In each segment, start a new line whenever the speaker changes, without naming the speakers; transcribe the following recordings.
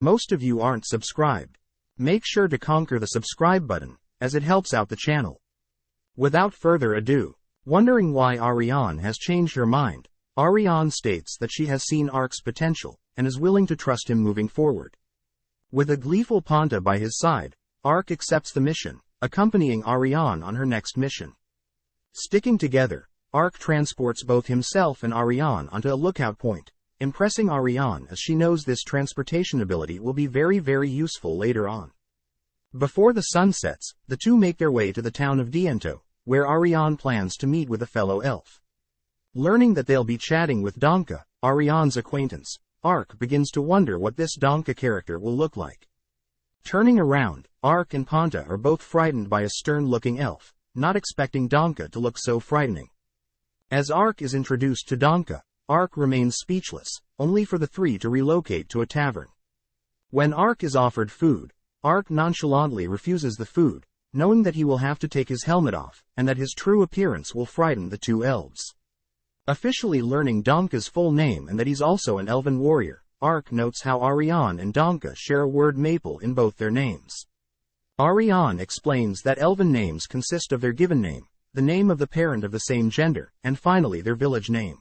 Most of you aren't subscribed. Make sure to conquer the subscribe button, as it helps out the channel. Without further ado, wondering why Ariane has changed her mind, Ariane states that she has seen Ark's potential, and is willing to trust him moving forward. With a gleeful Panta by his side, Ark accepts the mission, accompanying Ariane on her next mission. Sticking together, Ark transports both himself and Ariane onto a lookout point, impressing Ariane as she knows this transportation ability will be very useful later on. Before the sun sets, the two make their way to the town of Diento, where Ariane plans to meet with a fellow elf. Learning that they'll be chatting with Donka, Ariane's acquaintance, Ark begins to wonder what this Donka character will look like. Turning around, Ark and Panta are both frightened by a stern-looking elf, not expecting Donka to look so frightening. As Ark is introduced to Donka, Ark remains speechless, only for the three to relocate to a tavern. When Ark is offered food, Ark nonchalantly refuses the food, knowing that he will have to take his helmet off, and that his true appearance will frighten the two elves. Officially learning Donka's full name and that he's also an elven warrior, Ark notes how Ariane and Donka share a word maple in both their names. Ariane explains that elven names consist of their given name, the name of the parent of the same gender, and finally their village name.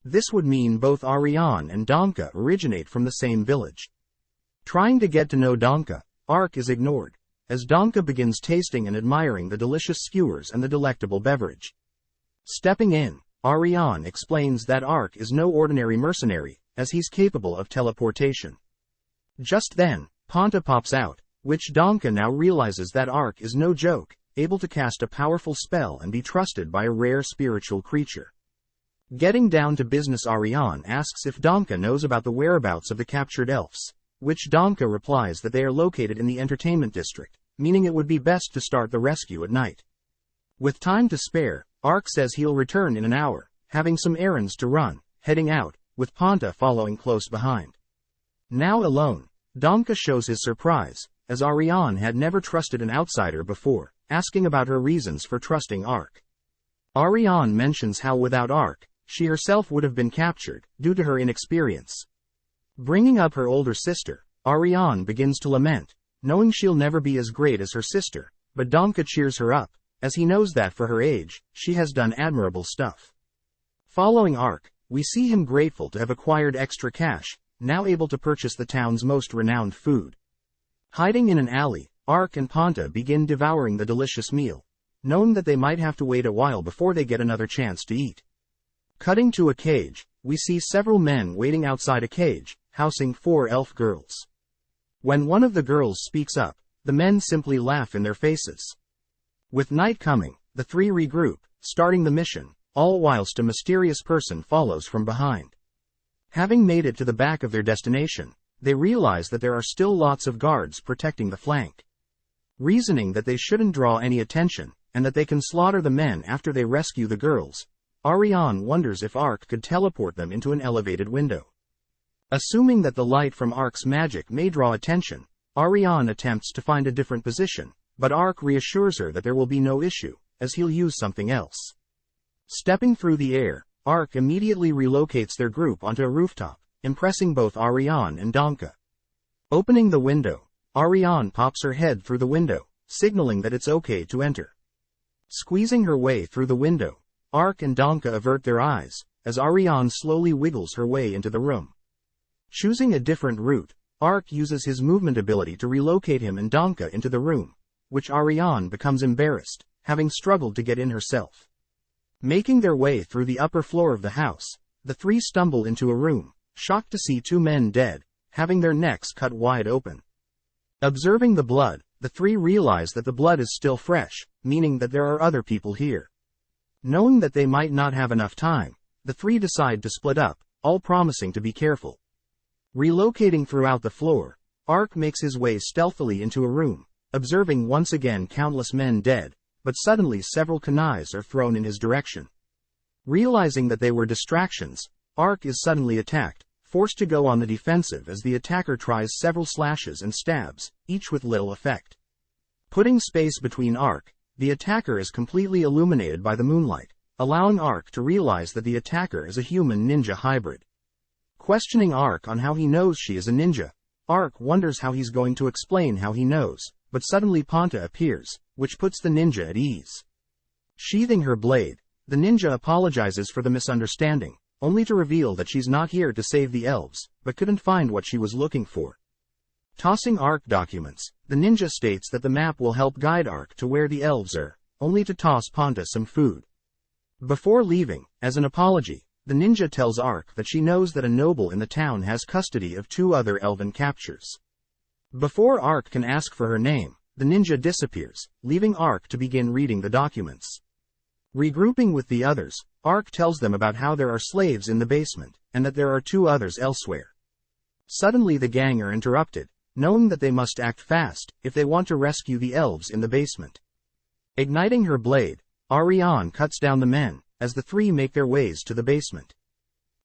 This would mean both Ariane and Donka originate from the same village. Trying to get to know Donka, Ark is ignored, as Donka begins tasting and admiring the delicious skewers and the delectable beverage. Stepping in, Ariane explains that Ark is no ordinary mercenary, as he's capable of teleportation. Just then, Panta pops out, which Donka now realizes that Ark is no joke, able to cast a powerful spell and be trusted by a rare spiritual creature. Getting down to business, Ariane asks if Donka knows about the whereabouts of the captured elves, which Donka replies that they are located in the entertainment district, meaning it would be best to start the rescue at night. With time to spare, Ark says he'll return in an hour, having some errands to run, heading out, with Panta following close behind. Now alone, Donka shows his surprise, as Ariane had never trusted an outsider before, asking about her reasons for trusting Ark. Ariane mentions how without Ark, she herself would have been captured, due to her inexperience. Bringing up her older sister, Ariane begins to lament, knowing she'll never be as great as her sister, but Donka cheers her up, as he knows that for her age, she has done admirable stuff. Following Ark, we see him grateful to have acquired extra cash, now able to purchase the town's most renowned food. Hiding in an alley, Ark and Panta begin devouring the delicious meal, knowing that they might have to wait a while before they get another chance to eat. Cutting to a cage, we see several men waiting outside a cage, housing 4 elf girls. When one of the girls speaks up, the men simply laugh in their faces. With night coming, the three regroup, starting the mission, all whilst a mysterious person follows from behind. Having made it to the back of their destination, they realize that there are still lots of guards protecting the flank. Reasoning that they shouldn't draw any attention, and that they can slaughter the men after they rescue the girls, Ariane wonders if Ark could teleport them into an elevated window. Assuming that the light from Ark's magic may draw attention, Ariane attempts to find a different position, but Ark reassures her that there will be no issue, as he'll use something else. Stepping through the air, Ark immediately relocates their group onto a rooftop, impressing both Ariane and Donka. Opening the window, Ariane pops her head through the window, signaling that it's okay to enter. Squeezing her way through the window, Ark and Donka avert their eyes, as Ariane slowly wiggles her way into the room. Choosing a different route, Ark uses his movement ability to relocate him and Donka into the room, which Ariane becomes embarrassed, having struggled to get in herself. Making their way through the upper floor of the house, the three stumble into a room, shocked to see 2 men dead, having their necks cut wide open. Observing the blood, the three realize that the blood is still fresh, meaning that there are other people here. Knowing that they might not have enough time, the three decide to split up, all promising to be careful. Relocating throughout the floor, Ark makes his way stealthily into a room, observing once again countless men dead, but suddenly several kunais are thrown in his direction. Realizing that they were distractions, Ark is suddenly attacked, forced to go on the defensive as the attacker tries several slashes and stabs, each with little effect. Putting space between Ark, the attacker is completely illuminated by the moonlight, allowing Ark to realize that the attacker is a human ninja hybrid. Questioning Ark on how he knows she is a ninja, Ark wonders how he's going to explain how he knows, but suddenly Ponta appears, which puts the ninja at ease. Sheathing her blade, the ninja apologizes for the misunderstanding, only to reveal that she's not here to save the elves, but couldn't find what she was looking for. Tossing Ark documents, the ninja states that the map will help guide Ark to where the elves are, only to toss Ponta some food. Before leaving, as an apology, the ninja tells Ark that she knows that a noble in the town has custody of 2 other elven captures. Before Ark can ask for her name, the ninja disappears, leaving Ark to begin reading the documents. Regrouping with the others, Ark tells them about how there are slaves in the basement, and that there are 2 others elsewhere. Suddenly the gang are interrupted, knowing that they must act fast if they want to rescue the elves in the basement. Igniting her blade, Ariane cuts down the men, as the 3 make their ways to the basement.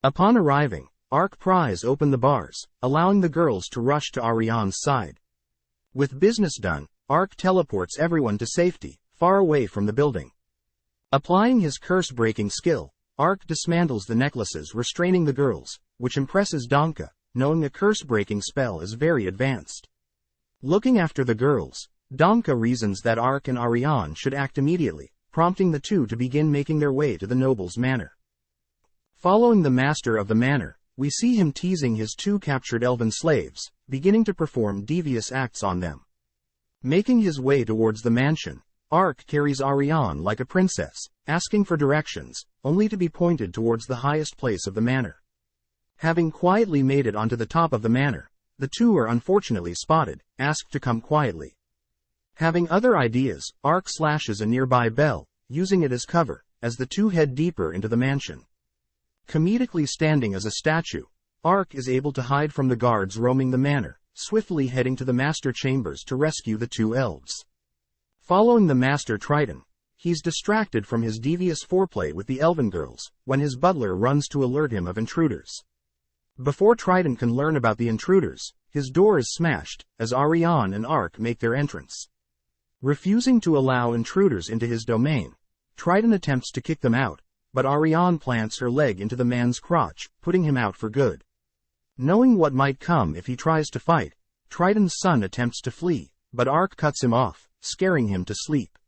Upon arriving, Ark pries open the bars, allowing the girls to rush to Ariane's side. With business done, Ark teleports everyone to safety, far away from the building. Applying his curse-breaking skill, Ark dismantles the necklaces restraining the girls, which impresses Donka, knowing a curse-breaking spell is very advanced. Looking after the girls, Donka reasons that Ark and Ariane should act immediately, prompting the 2 to begin making their way to the noble's manor. Following the master of the manor, we see him teasing his 2 captured elven slaves, beginning to perform devious acts on them. Making his way towards the mansion, Ark carries Ariane like a princess, asking for directions, only to be pointed towards the highest place of the manor. Having quietly made it onto the top of the manor, the 2 are unfortunately spotted, asked to come quietly. Having other ideas, Ark slashes a nearby bell, using it as cover, as the 2 head deeper into the mansion. Comedically standing as a statue, Ark is able to hide from the guards roaming the manor, swiftly heading to the master chambers to rescue the 2 elves. Following the master Triton, he's distracted from his devious foreplay with the elven girls, when his butler runs to alert him of intruders. Before Triton can learn about the intruders, his door is smashed, as Ariane and Ark make their entrance. Refusing to allow intruders into his domain, Triton attempts to kick them out, but Ariane plants her leg into the man's crotch, putting him out for good. Knowing what might come if he tries to fight, Triton's son attempts to flee, but Ark cuts him off, scaring him to sleep.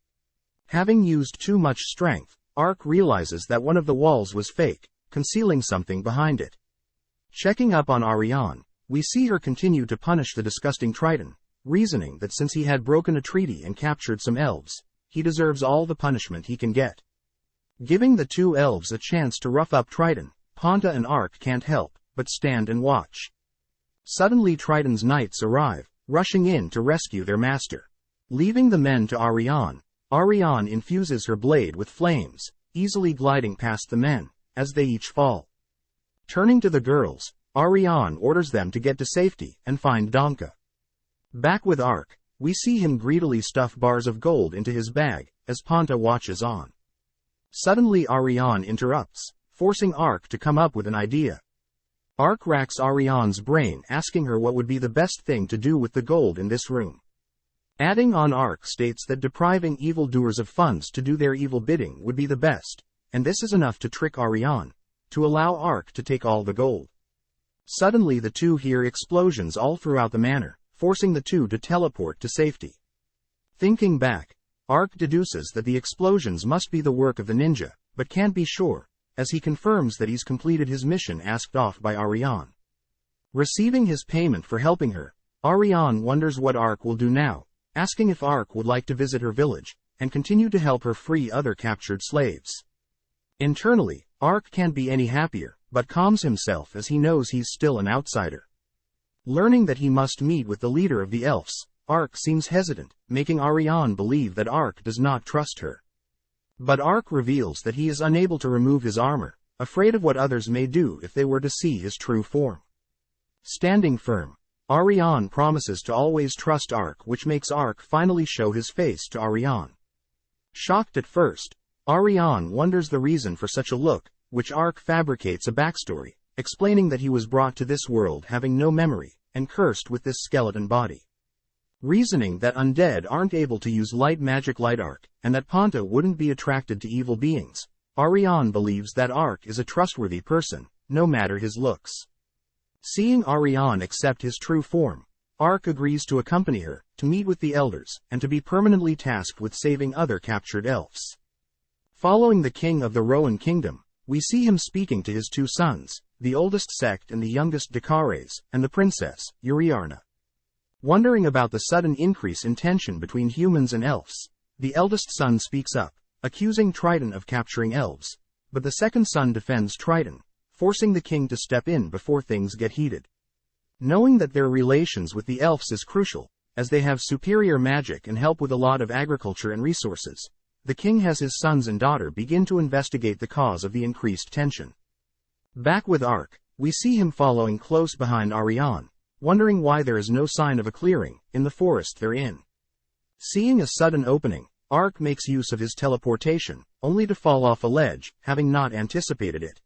Having used too much strength, Ark realizes that one of the walls was fake, concealing something behind it. Checking up on Ariane, we see her continue to punish the disgusting Triton, reasoning that since he had broken a treaty and captured some elves, he deserves all the punishment he can get. Giving the 2 elves a chance to rough up Triton, Ponta and Ark can't help but stand and watch. Suddenly Triton's knights arrive, rushing in to rescue their master. Leaving the men to Ariane, Ariane infuses her blade with flames, easily gliding past the men, as they each fall. Turning to the girls, Ariane orders them to get to safety and find Donka. Back with Ark, we see him greedily stuff bars of gold into his bag, as Ponta watches on. Suddenly Ariane interrupts, forcing Ark to come up with an idea. Ark racks Ariane's brain, asking her what would be the best thing to do with the gold in this room. Adding on, Ark states that depriving evildoers of funds to do their evil bidding would be the best, and this is enough to trick Ariane, to allow Ark to take all the gold. Suddenly the 2 hear explosions all throughout the manor, forcing the 2 to teleport to safety. Thinking back, Ark deduces that the explosions must be the work of the ninja, but can't be sure, as he confirms that he's completed his mission asked off by Ariane. Receiving his payment for helping her, Ariane wonders what Ark will do now, asking if Ark would like to visit her village, and continue to help her free other captured slaves. Internally, Ark can't be any happier, but calms himself as he knows he's still an outsider. Learning that he must meet with the leader of the elves, Ark seems hesitant, making Ariane believe that Ark does not trust her. But Ark reveals that he is unable to remove his armor, afraid of what others may do if they were to see his true form. Standing firm, Ariane promises to always trust Ark, which makes Ark finally show his face to Ariane. Shocked at first, Ariane wonders the reason for such a look, which Ark fabricates a backstory, explaining that he was brought to this world having no memory, and cursed with this skeleton body. Reasoning that undead aren't able to use light magic like Ark, and that Ponta wouldn't be attracted to evil beings, Ariane believes that Ark is a trustworthy person, no matter his looks. Seeing Ariane accept his true form, Ark agrees to accompany her, to meet with the elders, and to be permanently tasked with saving other captured elves. Following the king of the Rowan kingdom, we see him speaking to his two sons, the oldest Sect and the youngest Dekares, and the princess, Uriarna. Wondering about the sudden increase in tension between humans and elves, the eldest son speaks up, accusing Triton of capturing elves, but the second son defends Triton, forcing the king to step in before things get heated. Knowing that their relations with the elves is crucial, as they have superior magic and help with a lot of agriculture and resources, the king has his sons and daughter begin to investigate the cause of the increased tension. Back with Ark, we see him following close behind Ariane, wondering why there is no sign of a clearing in the forest they're in. Seeing a sudden opening, Ark makes use of his teleportation, only to fall off a ledge, having not anticipated it.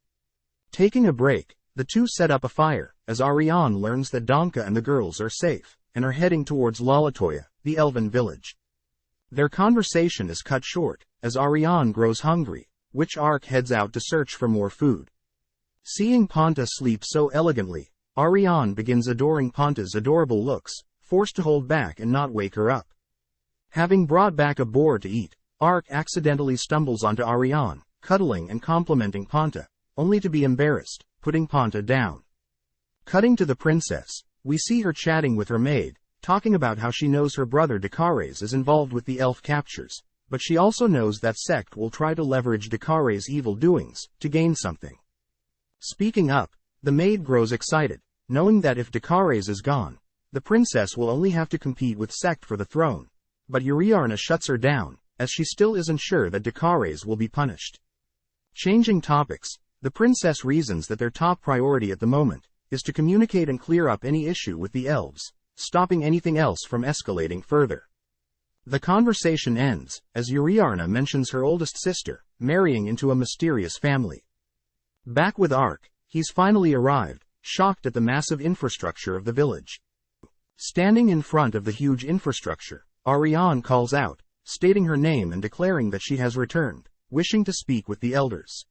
Taking a break, the two set up a fire, as Ariane learns that Donka and the girls are safe, and are heading towards Lalatoya, the elven village. Their conversation is cut short, as Ariane grows hungry, which Ark heads out to search for more food. Seeing Ponta sleep so elegantly, Ariane begins adoring Ponta's adorable looks, forced to hold back and not wake her up. Having brought back a boar to eat, Ark accidentally stumbles onto Ariane, cuddling and complimenting Ponta, only to be embarrassed, putting Ponta down. Cutting to the princess, we see her chatting with her maid, talking about how she knows her brother Dekares is involved with the elf captures, but she also knows that Sect will try to leverage Dekares' evil doings, to gain something. Speaking up, the maid grows excited, knowing that if Dekares is gone, the princess will only have to compete with Sect for the throne, but Uriarna shuts her down, as she still isn't sure that Dekares will be punished. Changing topics, the princess reasons that their top priority at the moment is to communicate and clear up any issue with the elves, stopping anything else from escalating further. The conversation ends, as Uriarna mentions her oldest sister, marrying into a mysterious family. Back with Ark, he's finally arrived, shocked at the massive infrastructure of the village. Standing in front of the huge infrastructure, Ariane calls out, stating her name and declaring that she has returned, wishing to speak with the elders.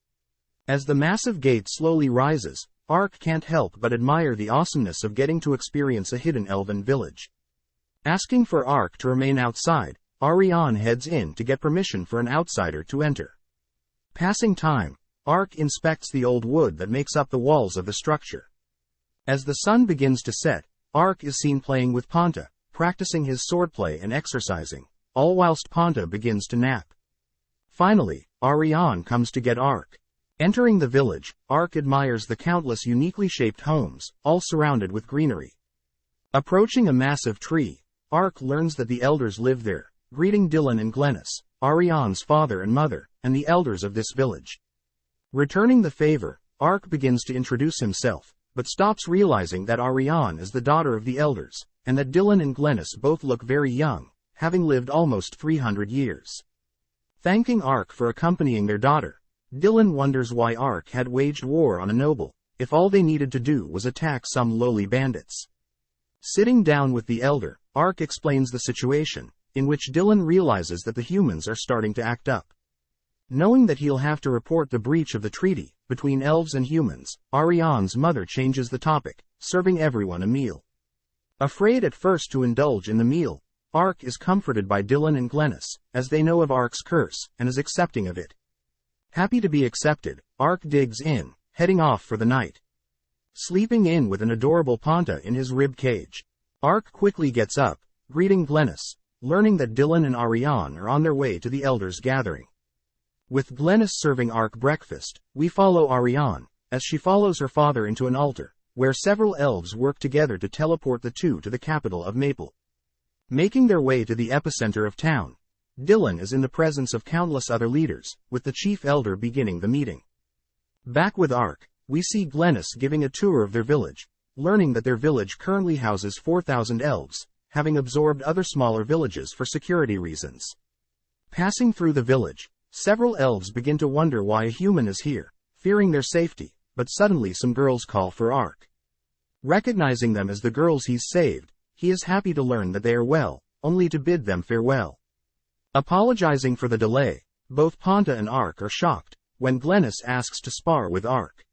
As the massive gate slowly rises, Ark can't help but admire the awesomeness of getting to experience a hidden elven village. Asking for Ark to remain outside, Ariane heads in to get permission for an outsider to enter. Passing time, Ark inspects the old wood that makes up the walls of the structure. As the sun begins to set, Ark is seen playing with Ponta, practicing his swordplay and exercising, all whilst Ponta begins to nap. Finally, Ariane comes to get Ark. Entering the village, Ark admires the countless uniquely shaped homes, all surrounded with greenery. Approaching a massive tree, Ark learns that the elders live there, greeting Dylan and Glennis, Ariane's father and mother, and the elders of this village. Returning the favor, Ark begins to introduce himself, but stops realizing that Ariane is the daughter of the elders, and that Dylan and Glennis both look very young, having lived almost 300 years. Thanking Ark for accompanying their daughter, Dylan wonders why Ark had waged war on a noble, if all they needed to do was attack some lowly bandits. Sitting down with the elder, Ark explains the situation, in which Dylan realizes that the humans are starting to act up. Knowing that he'll have to report the breach of the treaty between elves and humans, Ariane's mother changes the topic, serving everyone a meal. Afraid at first to indulge in the meal, Ark is comforted by Dylan and Glennis, as they know of Ark's curse, and is accepting of it. Happy to be accepted, Ark digs in, heading off for the night. Sleeping in with an adorable Ponta in his rib cage, Ark quickly gets up, greeting Glennis, learning that Dylan and Ariane are on their way to the elders' gathering. With Glennis serving Ark breakfast, we follow Ariane, as she follows her father into an altar, where several elves work together to teleport the two to the capital of Maple. Making their way to the epicenter of town, Dylan is in the presence of countless other leaders, with the chief elder beginning the meeting. Back with Ark, we see Glennis giving a tour of their village, learning that their village currently houses 4,000 elves, having absorbed other smaller villages for security reasons. Passing through the village, several elves begin to wonder why a human is here, fearing their safety, but suddenly some girls call for Ark. Recognizing them as the girls he's saved, he is happy to learn that they are well, only to bid them farewell. Apologizing for the delay, both Ponta and Ark are shocked, when Glennis asks to spar with Ark.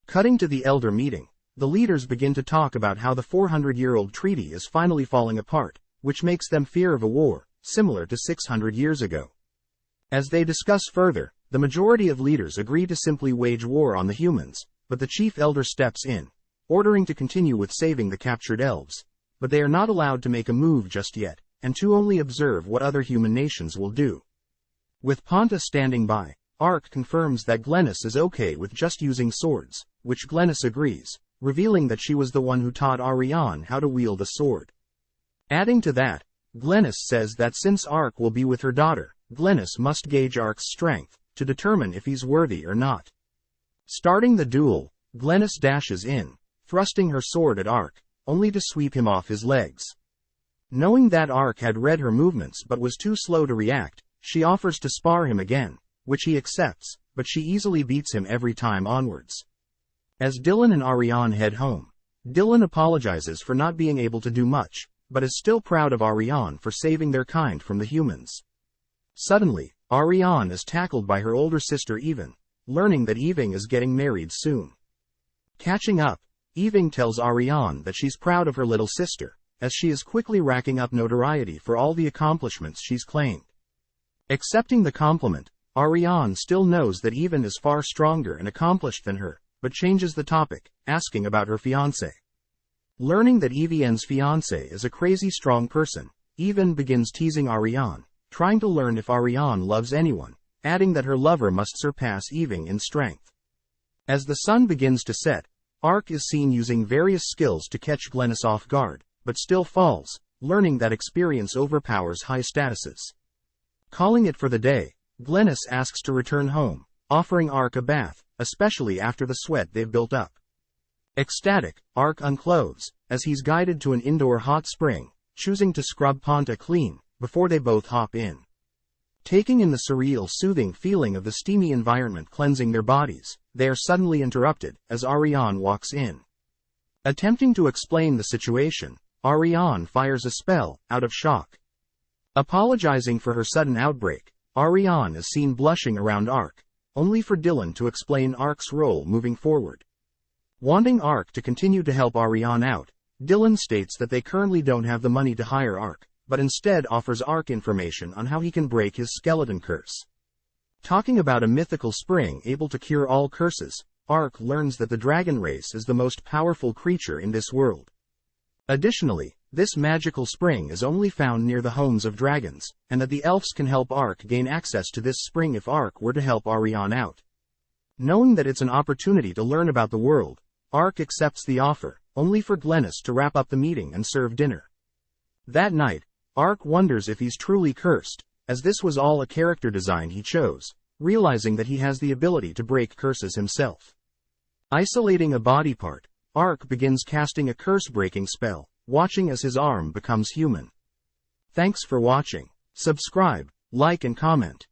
Cutting to the elder meeting, the leaders begin to talk about how the 400-year-old treaty is finally falling apart, which makes them fear of a war, similar to 600 years ago. As they discuss further, the majority of leaders agree to simply wage war on the humans, but the chief elder steps in, ordering to continue with saving the captured elves, but they are not allowed to make a move just yet, and to only observe what other human nations will do. With Ponta standing by, Ark confirms that Glennis is okay with just using swords, which Glennis agrees, revealing that she was the one who taught Ariane how to wield a sword. Adding to that, Glennis says that since Ark will be with her daughter, Glennis must gauge Ark's strength, to determine if he's worthy or not. Starting the duel, Glennis dashes in, thrusting her sword at Ark, only to sweep him off his legs. Knowing that Ark had read her movements but was too slow to react, she offers to spar him again, which he accepts, but she easily beats him every time onwards. As Dylan and Ariane head home, Dylan apologizes for not being able to do much, but is still proud of Ariane for saving their kind from the humans. Suddenly, Ariane is tackled by her older sister Evin, learning that Eving is getting married soon. Catching up, Eving tells Ariane that she's proud of her little sister, as she is quickly racking up notoriety for all the accomplishments she's claimed. Accepting the compliment, Ariane still knows that Evin is far stronger and accomplished than her, but changes the topic, asking about her fiancé. Learning that Evian's fiancé is a crazy strong person, Evin begins teasing Ariane, trying to learn if Ariane loves anyone, adding that her lover must surpass Eving in strength. As the sun begins to set, Ark is seen using various skills to catch Glennis off guard, but still falls, learning that experience overpowers high statuses. Calling it for the day, Glennis asks to return home, offering Ark a bath, especially after the sweat they've built up. Ecstatic, Ark unclothes, as he's guided to an indoor hot spring, choosing to scrub Ponta clean, before they both hop in. Taking in the surreal soothing feeling of the steamy environment cleansing their bodies, they are suddenly interrupted, as Ariane walks in. Attempting to explain the situation, Ariane fires a spell, out of shock. Apologizing for her sudden outbreak, Ariane is seen blushing around Ark, only for Dylan to explain Ark's role moving forward. Wanting Ark to continue to help Ariane out, Dylan states that they currently don't have the money to hire Ark, but instead offers Ark information on how he can break his skeleton curse. Talking about a mythical spring able to cure all curses, Ark learns that the dragon race is the most powerful creature in this world. Additionally, this magical spring is only found near the homes of dragons, and that the elves can help Ark gain access to this spring if Ark were to help Ariane out. Knowing that it's an opportunity to learn about the world, Ark accepts the offer, only for Glennis to wrap up the meeting and serve dinner. That night, Ark wonders if he's truly cursed, as this was all a character design he chose, realizing that he has the ability to break curses himself. Isolating a body part, Ark begins casting a curse-breaking spell, watching as his arm becomes human. Thanks for watching. Subscribe, like and comment.